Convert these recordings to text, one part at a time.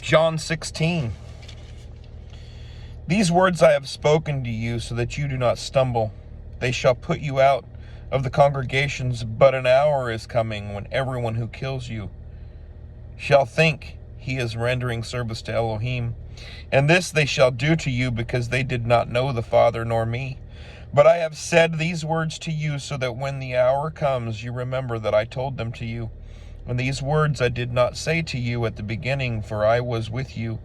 John 16. These words I have spoken to you so that you do not stumble. They shall put you out of the congregations, but an hour is coming when everyone who kills you shall think he is rendering service to Elohim. And this they shall do to you because they did not know the Father nor me. But I have said these words to you so that when the hour comes, you remember that I told them to you. And these words I did not say to you at the beginning, for I was with you.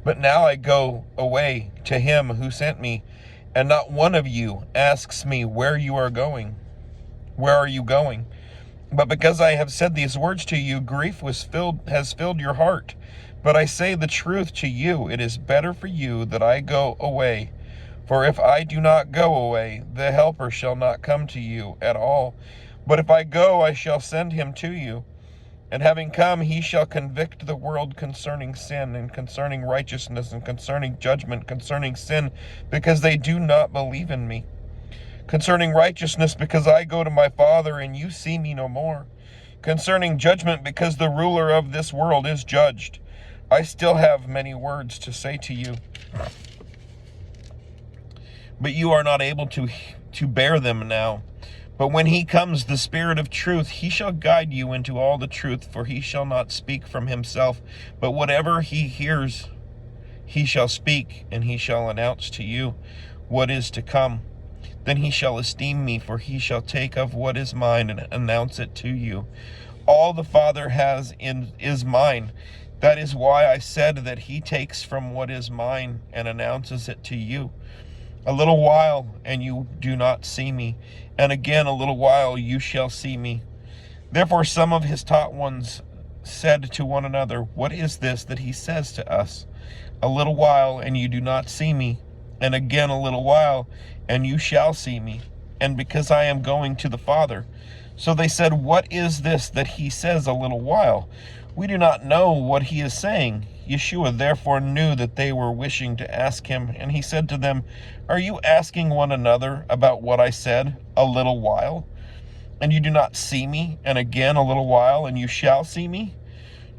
But now I go away to him who sent me, and not one of you asks me where you are going. Where are you going? But because I have said these words to you, grief has filled your heart. But I say the truth to you, it is better for you that I go away. For if I do not go away, the Helper shall not come to you at all. But if I go, I shall send him to you. And having come, he shall convict the world concerning sin, and concerning righteousness, and concerning judgment, concerning sin, because they do not believe in me. Concerning righteousness, because I go to my Father, and you see me no more. Concerning judgment, because the ruler of this world is judged. I still have many words to say to you, but you are not able to bear them now. But when he comes, the Spirit of truth, he shall guide you into all the truth, for he shall not speak from himself, but whatever he hears, he shall speak, and he shall announce to you what is to come. Then he shall esteem me, for he shall take of what is mine and announce it to you. All the Father has is mine. That is why I said that he takes from what is mine and announces it to you. A little while, and you do not see me, and again a little while you shall see me. Therefore some of his taught ones said to one another, what is this that he says to us? A little while, and you do not see me, and again a little while, and you shall see me, and because I am going to the Father. So they said, what is this that he says a little while? We do not know what he is saying. Yeshua therefore knew that they were wishing to ask him, and he said to them, are you asking one another about what I said, a little while? And you do not see me, and again a little while, and you shall see me?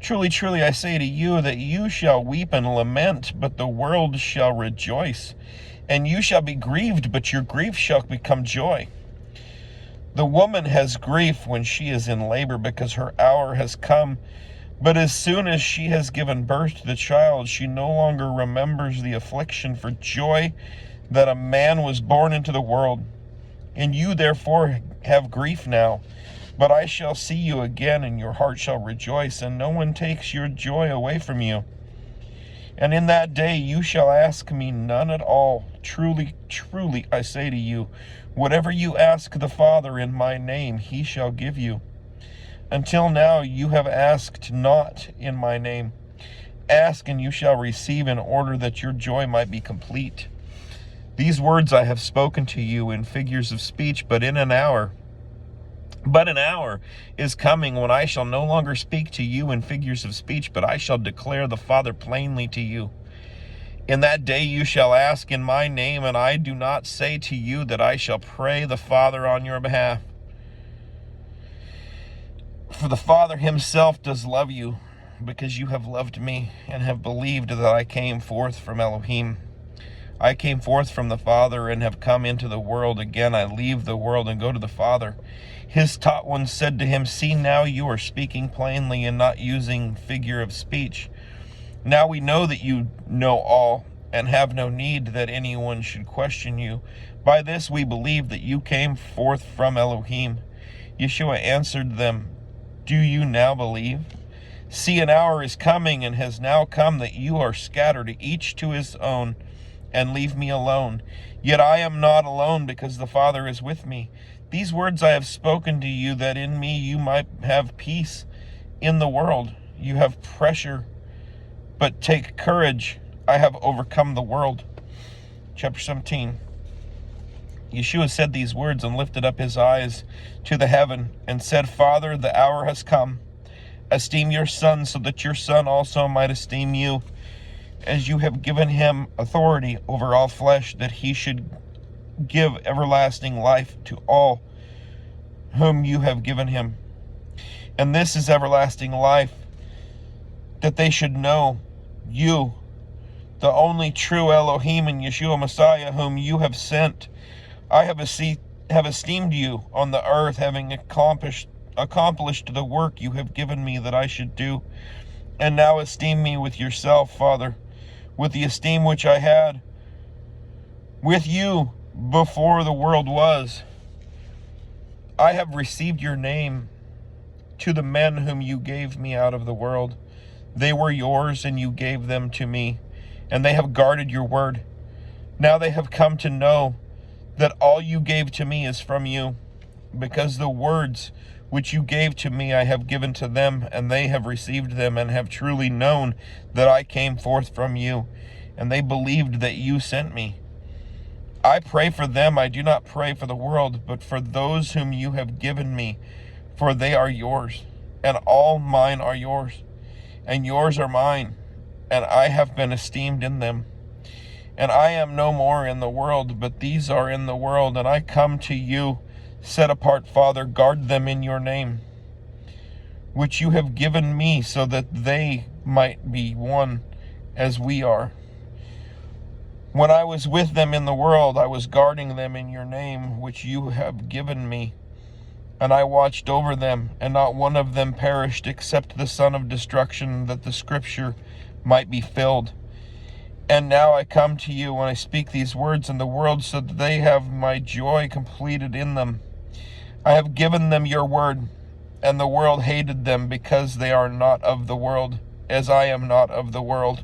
Truly, truly, I say to you that you shall weep and lament, but the world shall rejoice. And you shall be grieved, but your grief shall become joy. The woman has grief when she is in labor, because her hour has come. But as soon as she has given birth to the child, she no longer remembers the affliction for joy that a man was born into the world. And you therefore have grief now, but I shall see you again, and your heart shall rejoice, and no one takes your joy away from you. And in that day you shall ask me none at all. Truly, truly, I say to you, whatever you ask the Father in my name, he shall give you. Until now you have asked not in my name. Ask and you shall receive, in order that your joy might be complete. These words I have spoken to you in figures of speech, but an hour is coming when I shall no longer speak to you in figures of speech, but I shall declare the Father plainly to you. In that day you shall ask in my name, and I do not say to you that I shall pray the Father on your behalf. For the Father himself does love you, because you have loved me, and have believed that I came forth from Elohim. I came forth from the Father, and have come into the world. Again I leave the world and go to the Father. His taught ones said to him, see, now you are speaking plainly, and not using figure of speech. Now we know that you know all, and have no need that anyone should question you. By this we believe that you came forth from Elohim. Yeshua answered them, do you now believe? See, an hour is coming, and has now come, that you are scattered, each to his own, and leave me alone. Yet I am not alone, because the Father is with me. These words I have spoken to you, that in me you might have peace. In the world you have pressure, but take courage. I have overcome the world. Chapter 17. Yeshua said these words and lifted up his eyes to the heaven and said, Father, the hour has come. Esteem your Son, so that your Son also might esteem you, as you have given him authority over all flesh, that he should give everlasting life to all whom you have given him. And this is everlasting life, that they should know You, the only true Elohim and Yeshua Messiah, whom you have sent. I have esteemed you on the earth, having accomplished the work you have given me that I should do. And now esteem me with yourself, Father, with the esteem which I had with you before the world was. I have received your name to the men whom you gave me out of the world. They were yours, and you gave them to me, and they have guarded your word. Now they have come to know that all you gave to me is from you, because the words which you gave to me I have given to them, and they have received them, and have truly known that I came forth from you, and they believed that you sent me. I pray for them. I do not pray for the world, but for those whom you have given me, for they are yours, and all mine are yours, and yours are mine, and I have been esteemed in them. And I am no more in the world, but these are in the world, and I come to you. Set apart, Father, guard them in your name, which you have given me, so that they might be one as we are. When I was with them in the world, I was guarding them in your name, which you have given me. And I watched over them, and not one of them perished, except the son of destruction, that the scripture might be filled. And now I come to you when I speak these words in the world, so that they have my joy completed in them. I have given them your word, and the world hated them, because they are not of the world, as I am not of the world.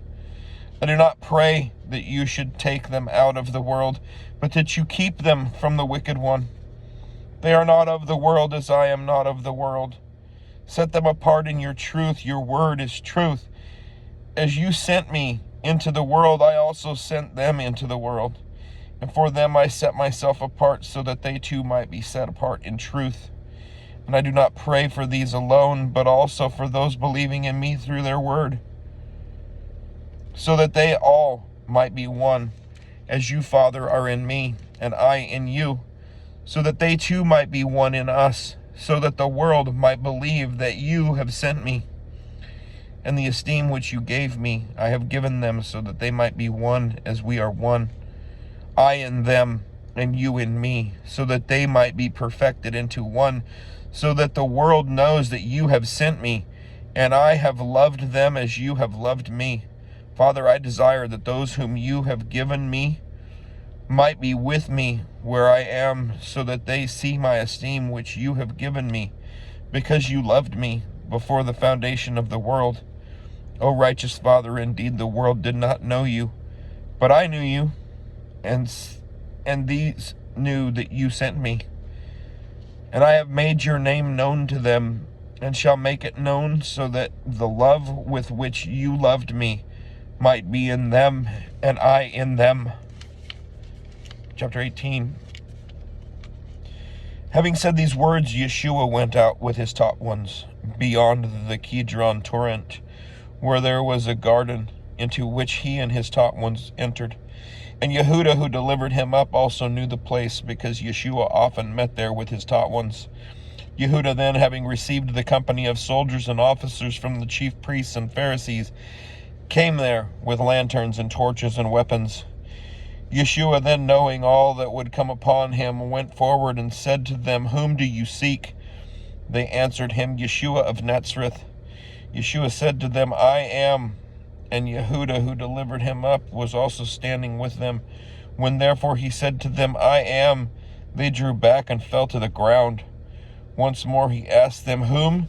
I do not pray that you should take them out of the world, but that you keep them from the wicked one. They are not of the world, as I am not of the world. Set them apart in your truth. Your word is truth. As you sent me into the world, I also sent them into the world. And for them I set myself apart, so that they too might be set apart in truth. And I do not pray for these alone, but also for those believing in me through their word, so that they all might be one, as you, Father, are in me, and I in you, so that they too might be one in us, so that the world might believe that you have sent me. And the esteem which you gave me I have given them, so that they might be one as we are one, I in them, and you in me, so that they might be perfected into one, so that the world knows that you have sent me, and I have loved them as you have loved me. Father, I desire that those whom you have given me might be with me where I am, so that they see my esteem which you have given me, because you loved me before the foundation of the world. O righteous Father, indeed the world did not know you, but I knew you, and these knew that you sent me. And I have made your name known to them, and shall make it known, so that the love with which you loved me might be in them, and I in them. Chapter 18. Having said these words, Yeshua went out with his taught ones beyond the Kidron torrent, where there was a garden, into which he and his taught ones entered. And Yehuda, who delivered him up, also knew the place, because Yeshua often met there with his taught ones. Yehuda then, having received the company of soldiers and officers from the chief priests and Pharisees, came there with lanterns and torches and weapons. Yeshua then, knowing all that would come upon him, went forward and said to them, Whom do you seek? They answered him, Yeshua of Nazareth. Yeshua said to them, I am. And Yehuda, who delivered him up, was also standing with them. When therefore he said to them, I am, they drew back and fell to the ground. Once more he asked them, Whom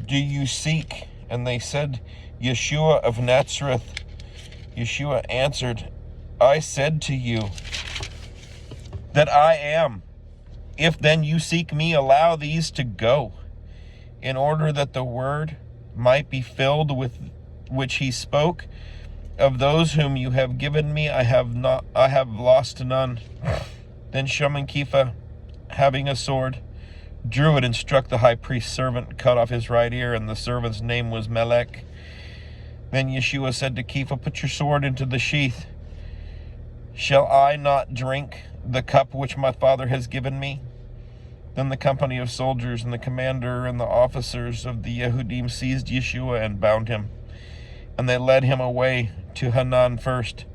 do you seek? And they said, Yeshua of Nazareth. Yeshua answered, I said to you that I am. If then you seek me, allow these to go, in order that the word might be filled with which he spoke. Of those whom you have given me, I have lost none. Then Shimon Kepha, having a sword, drew it and struck the high priest's servant, cut off his right ear, and the servant's name was Melech. Then Yeshua said to Kepha, Put your sword into the sheath. Shall I not drink the cup which my Father has given me? Then the company of soldiers and the commander and the officers of the Yehudim seized Yeshua and bound him. And they led him away to Hanan first,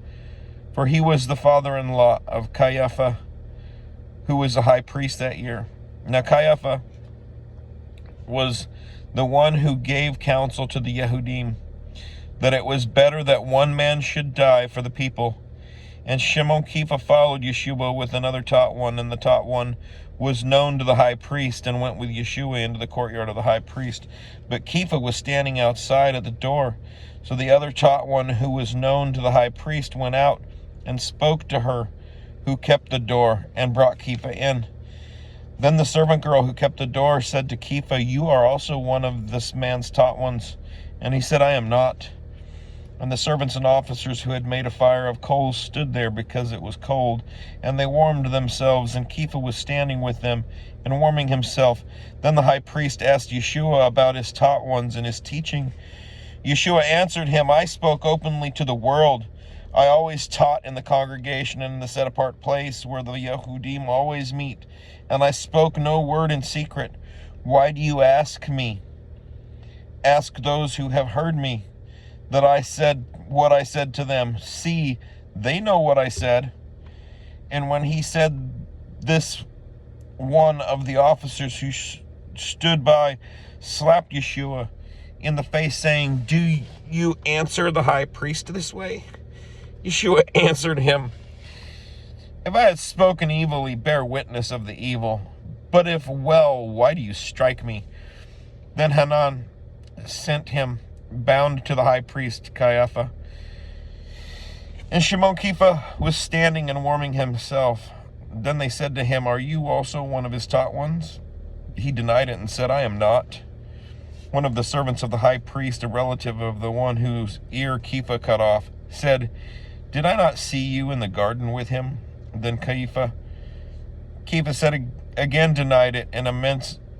for he was the father-in-law of Caiaphas, who was the high priest that year. Now Caiaphas was the one who gave counsel to the Yehudim, that it was better that one man should die for the people. And Shimon Kepha followed Yeshua with another taught one, and the taught one was known to the high priest, and went with Yeshua into the courtyard of the high priest. But Kepha was standing outside at the door. So the other taught one, who was known to the high priest, went out and spoke to her who kept the door, and brought Kepha in. Then the servant girl who kept the door said to Kepha, "You are also one of this man's taught ones." And he said, "I am not." And the servants and officers who had made a fire of coals stood there because it was cold, and they warmed themselves, and Kepha was standing with them and warming himself. Then the high priest asked Yeshua about his taught ones and his teaching. Yeshua answered him, "I spoke openly to the world. I always taught in the congregation and in the set-apart place where the Yehudim always meet, and I spoke no word in secret. Why do you ask me? Ask those who have heard me, that I said what I said to them. See, they know what I said." And when he said this, one of the officers who stood by slapped Yeshua in the face, saying, "Do you answer the high priest this way?" Yeshua answered him, "If I had spoken evilly, bear witness of the evil. But if well, why do you strike me?" Then Hanan sent him bound to the high priest Caiaphas. And Shimon Kepha was standing and warming himself. Then they said to him, "Are you also one of his taught ones?" He denied it and said, "I am not." One of the servants of the high priest, a relative of the one whose ear Kepha cut off, said, "Did I not see you in the garden with him?" Then Kepha said again, denied it, and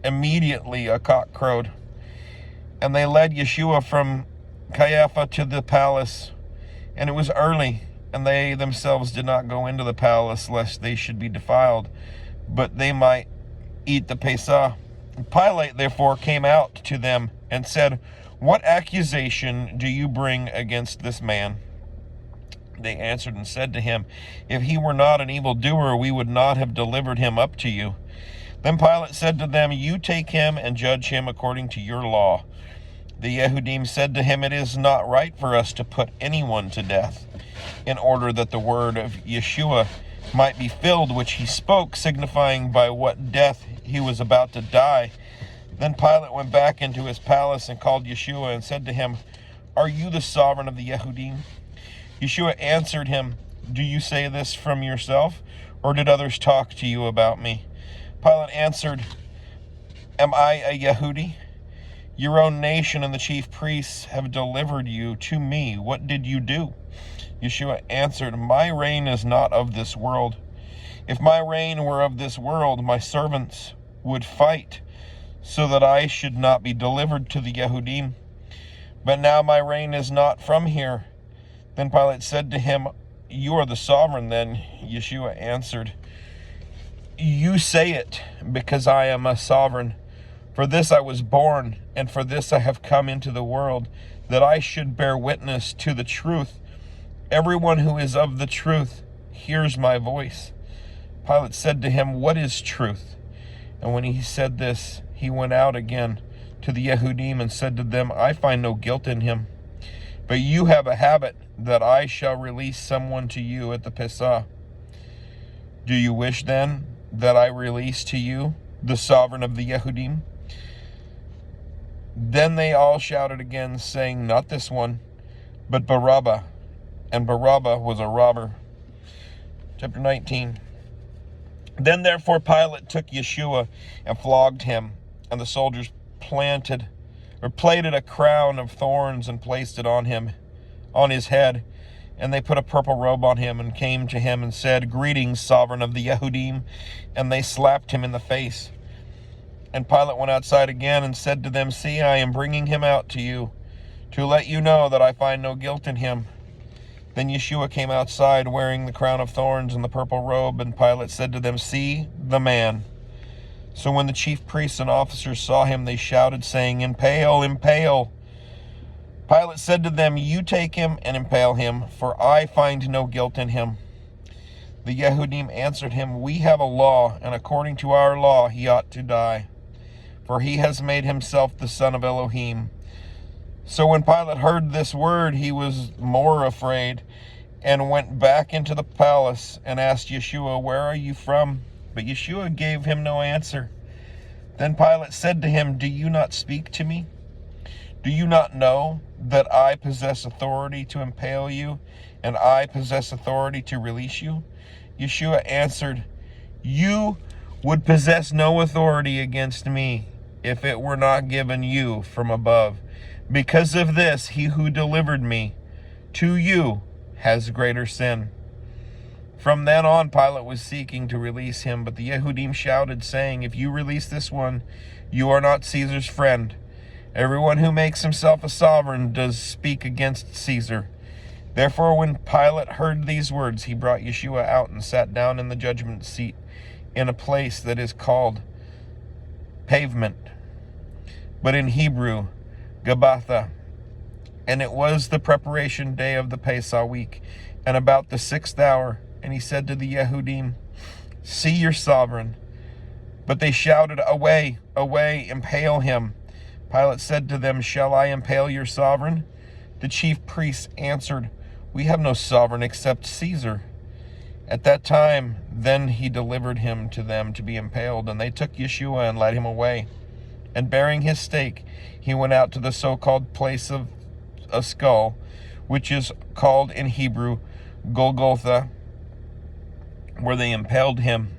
immediately a cock crowed. And they led Yeshua from Caiaphas to the palace, and it was early, and they themselves did not go into the palace, lest they should be defiled, but they might eat the Pesach. Pilate therefore came out to them and said, "What accusation do you bring against this man?" They answered and said to him, "If he were not an evildoer, we would not have delivered him up to you." Then Pilate said to them, "You take him and judge him according to your law." The Yehudim said to him, "It is not right for us to put anyone to death, in order that the word of Yeshua might be filled, which he spoke, signifying by what death he was about to die." Then Pilate went back into his palace and called Yeshua and said to him, "Are you the sovereign of the Yehudim?" Yeshua answered him, "Do you say this from yourself, or did others talk to you about me?" Pilate answered, "Am I a Yehudi? Your own nation and the chief priests have delivered you to me. What did you do?" Yeshua answered, "My reign is not of this world. If my reign were of this world, my servants would fight so that I should not be delivered to the Yehudim. But now my reign is not from here." Then Pilate said to him, "You are the sovereign then." Yeshua answered, "You say it, because I am a sovereign. For this I was born, and for this I have come into the world, that I should bear witness to the truth. Everyone who is of the truth hears my voice." Pilate said to him, "What is truth?" And when he said this, he went out again to the Yehudim and said to them, "I find no guilt in him. But you have a habit that I shall release someone to you at the Pesach. Do you wish then that I release to you the sovereign of the Yehudim?" Then they all shouted again, saying, "Not this one, but Barabbas." And Barabbas was a robber. Chapter 19. Then therefore Pilate took Yeshua and flogged him, and the soldiers plaited a crown of thorns and placed it on his head. And they put a purple robe on him and came to him and said, "Greetings, sovereign of the Yehudim." And they slapped him in the face. And Pilate went outside again and said to them, "See, I am bringing him out to you, to let you know that I find no guilt in him." Then Yeshua came outside wearing the crown of thorns and the purple robe, and Pilate said to them, "See the man." So when the chief priests and officers saw him, they shouted, saying, "Impale, impale." Pilate said to them, "You take him and impale him, for I find no guilt in him." The Yehudim answered him, "We have a law, and according to our law he ought to die, for he has made himself the Son of Elohim." So when Pilate heard this word, he was more afraid, and went back into the palace and asked Yeshua, "Where are you from?" But Yeshua gave him no answer. Then Pilate said to him, "Do you not speak to me? Do you not know that I possess authority to impale you, and I possess authority to release you?" Yeshua answered, "You would possess no authority against me if it were not given you from above. Because of this, he who delivered me to you has greater sin." From then on, Pilate was seeking to release him, but the Yehudim shouted, saying, "If you release this one, you are not Caesar's friend. Everyone who makes himself a sovereign does speak against Caesar." Therefore, when Pilate heard these words, he brought Yeshua out and sat down in the judgment seat in a place that is called Pavement, but in Hebrew, Gabbatha. And it was the preparation day of the Pesach week, and about the 6th hour. And he said to the Yehudim, "See your sovereign." But they shouted, "Away, away, impale him." Pilate said to them, "Shall I impale your sovereign?" The chief priests answered, "We have no sovereign except Caesar." At that time, then he delivered him to them to be impaled, and they took Yeshua and led him away. And bearing his stake, he went out to the so-called place of a skull, which is called in Hebrew Golgotha, where they impaled him,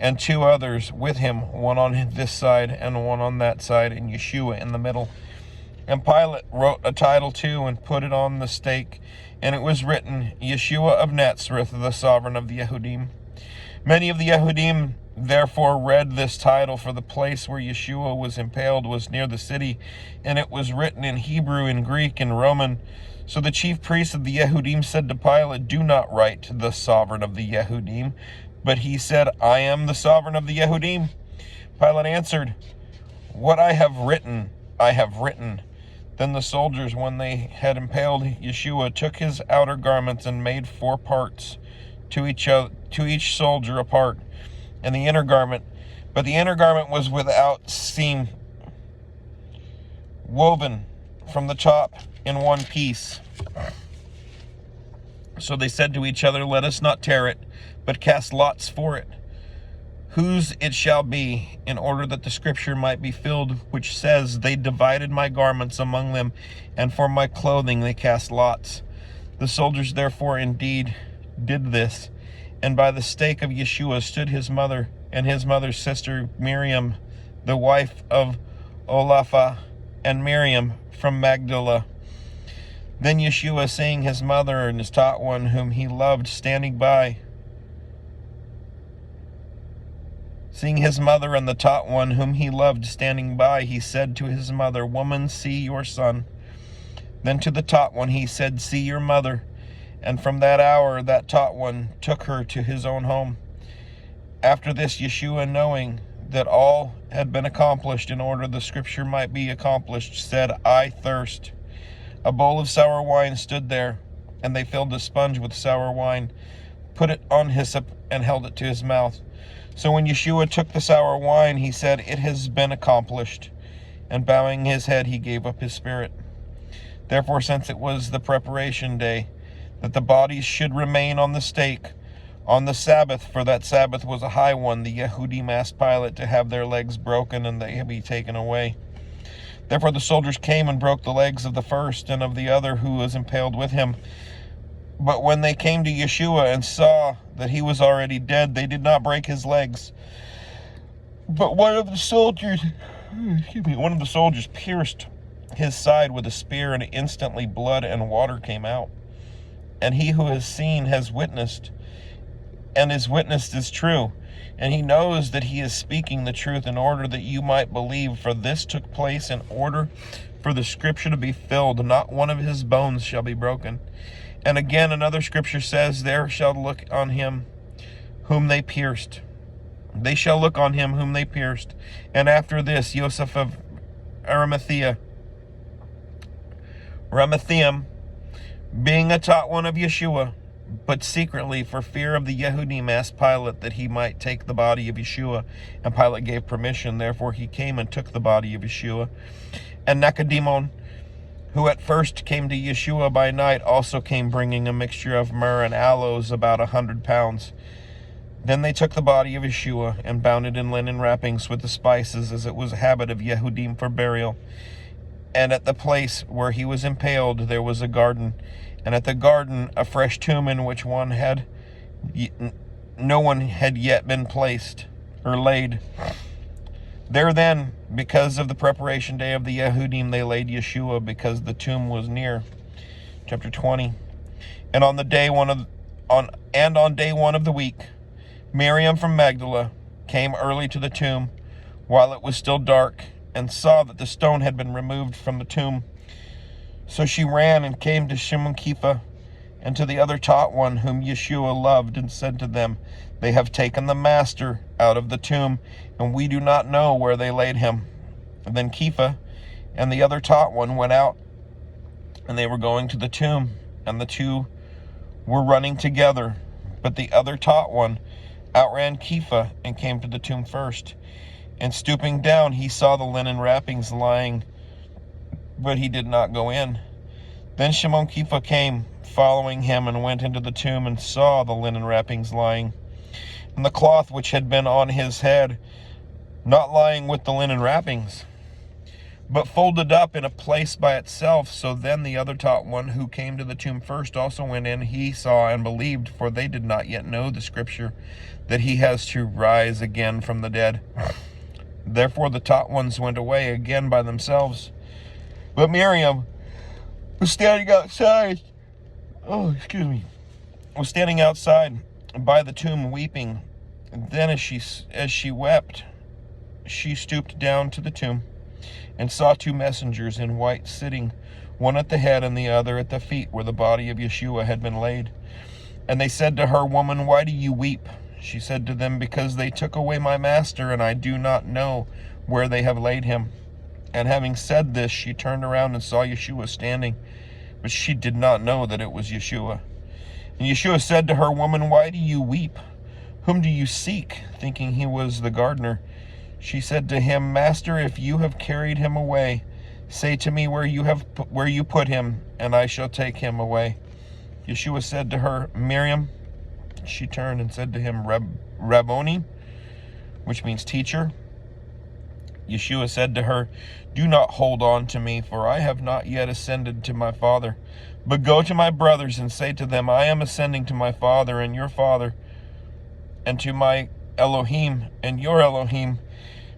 and 2 others with him, one on this side and one on that side, and Yeshua in the middle. And Pilate wrote a title too and put it on the stake, and it was written, "Yeshua of Nazareth, the sovereign of the Yehudim." Many of the Yehudim therefore read this title, for the place where Yeshua was impaled was near the city, and it was written in Hebrew, in Greek, and Roman. So the chief priests of the Yehudim said to Pilate, "Do not write the sovereign of the Yehudim." But he said, "I am the sovereign of the Yehudim." Pilate answered, "What I have written, I have written." Then the soldiers, when they had impaled Yeshua, took his outer garments and made 4 parts, to each soldier a part, and the inner garment. But the inner garment was without seam, woven from the top in one piece. So they said to each other, "Let us not tear it, but cast lots for it, whose it shall be, in order that the scripture might be filled, which says, 'They divided my garments among them, and for my clothing they cast lots.'" The soldiers therefore indeed did this, and by the stake of Yeshua stood his mother and his mother's sister Miriam, the wife of Olapha, and Miriam from Magdala. Then Yeshua, seeing his mother and his taught one whom he loved standing by, Seeing his mother and the taught one whom he loved standing by, he said to his mother, "Woman, see your son." Then to the taught one he said, "See your mother." And from that hour that taught one took her to his own home. After this, Yeshua, knowing that all had been accomplished in order the scripture might be accomplished, said, "I thirst." A bowl of sour wine stood there, and they filled a sponge with sour wine, put it on hyssop, and held it to his mouth. So when Yeshua took the sour wine, he said, "It has been accomplished." And bowing his head, he gave up his spirit. Therefore, since it was the preparation day, that the bodies should remain on the stake on the Sabbath, for that Sabbath was a high one, the Yehudim asked Pilate to have their legs broken and they be taken away. Therefore the soldiers came and broke the legs of the first and of the other who was impaled with him. But when they came to Yeshua and saw that he was already dead, they did not break his legs. But one of the soldiers pierced his side with a spear, and instantly blood and water came out. And he who has seen has witnessed, and his witness is true. And he knows that he is speaking the truth, in order that you might believe. For this took place in order for the scripture to be filled. Not one of his bones shall be broken. And again, another scripture says, "There shall look on him whom they pierced." They shall look on him whom they pierced. And after this, Joseph of Arimathea, Ramathaim, being a taught one of Yeshua, but secretly for fear of the Yehudim, asked Pilate that he might take the body of Yeshua, and Pilate gave permission. Therefore he came and took the body of Yeshua. And Nicodemus, who at first came to Yeshua by night, also came bringing a mixture of myrrh and aloes, about 100 pounds. Then they took the body of Yeshua and bound it in linen wrappings with the spices, as it was a habit of Yehudim for burial. And at the place where he was impaled there was a garden, and at the garden a fresh tomb in which no one had yet been placed or laid. There then, because of the preparation day of the Yehudim, they laid Yeshua, because the tomb was near. Chapter 20. And on day one of the week, Miriam from Magdala came early to the tomb while it was still dark, and saw that the stone had been removed from the tomb. So she ran and came to Shimon Kepha and to the other taught one whom Yeshua loved, and said to them, "They have taken the master out of the tomb, and we do not know where they laid him." And then Kepha and the other taught one went out, and they were going to the tomb, and the two were running together. But the other taught one outran Kepha and came to the tomb first. And stooping down, he saw the linen wrappings lying, but he did not go in. Then Shimon Kepha came, following him, and went into the tomb, and saw the linen wrappings lying, and the cloth which had been on his head, not lying with the linen wrappings, but folded up in a place by itself. So then the other taught one, who came to the tomb first, also went in. He saw and believed, for they did not yet know the scripture, that he has to rise again from the dead. Therefore the taught ones went away again by themselves. But Miriam was standing outside. Was standing outside by the tomb weeping. And then as she wept, she stooped down to the tomb and saw two messengers in white sitting, one at the head and the other at the feet, where the body of Yeshua had been laid. And they said to her, "Woman, why do you weep?" She said to them, "Because they took away my master, and I do not know where they have laid him." And having said this, she turned around and saw Yeshua standing, but she did not know that it was Yeshua. And Yeshua said to her, "Woman, why do you weep? Whom do you seek?" Thinking he was the gardener. She said to him, "Master, if you have carried him away, say to me where you put him, and I shall take him away." Yeshua said to her, "Miriam." She turned and said to him, "Rabboni," which means teacher. Yeshua said to her, "Do not hold on to me, for I have not yet ascended to my Father. But go to my brothers and say to them, I am ascending to my Father and your Father, and to my Elohim and your Elohim."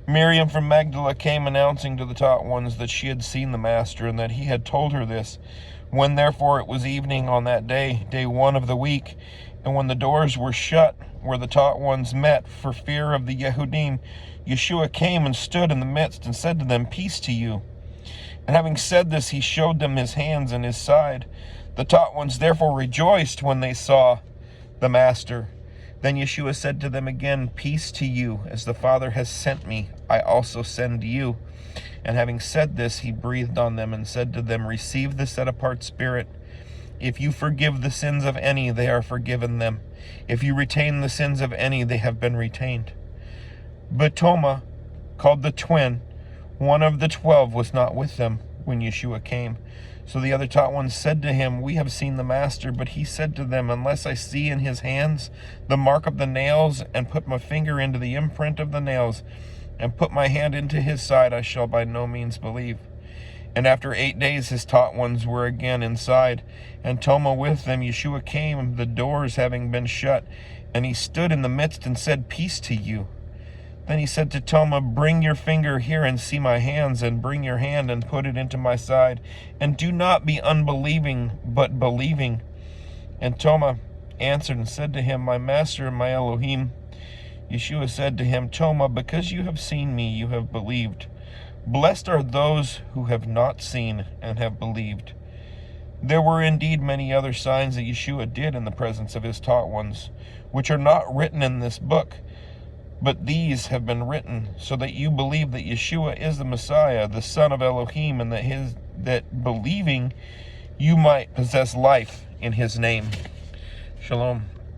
Miriam from Magdala came, announcing to the taught ones that she had seen the Master, and that he had told her this. When therefore it was evening on that day, day one of the week, and when the doors were shut where the taught ones met for fear of the Yehudim, Yeshua came and stood in the midst and said to them, "Peace to you." And having said this, he showed them his hands and his side. The taught ones therefore rejoiced when they saw the Master. Then Yeshua said to them again, "Peace to you. As the Father has sent me, I also send you." And having said this, he breathed on them and said to them, "Receive the set-apart Spirit. If you forgive the sins of any, they are forgiven them. If you retain the sins of any, they have been retained." But Thomas, called the twin, one of the 12, was not with them when Yeshua came. So the other taught ones said to him, "We have seen the Master." But he said to them, "Unless I see in his hands the mark of the nails, and put my finger into the imprint of the nails, and put my hand into his side, I shall by no means believe." And after 8 days his taught ones were again inside, and Thomas with them. Yeshua came, the doors having been shut, and he stood in the midst and said, "Peace to you." Then he said to Thomas, "Bring your finger here and see my hands, and bring your hand and put it into my side, and do not be unbelieving, but believing." And Thomas answered and said to him, "My Master and my Elohim." Yeshua said to him, "Thomas, because you have seen me, you have believed. Blessed are those who have not seen and have believed." There were indeed many other signs that Yeshua did in the presence of his taught ones, which are not written in this book, but these have been written so that you believe that Yeshua is the Messiah, the Son of Elohim, and that believing you might possess life in his name. Shalom.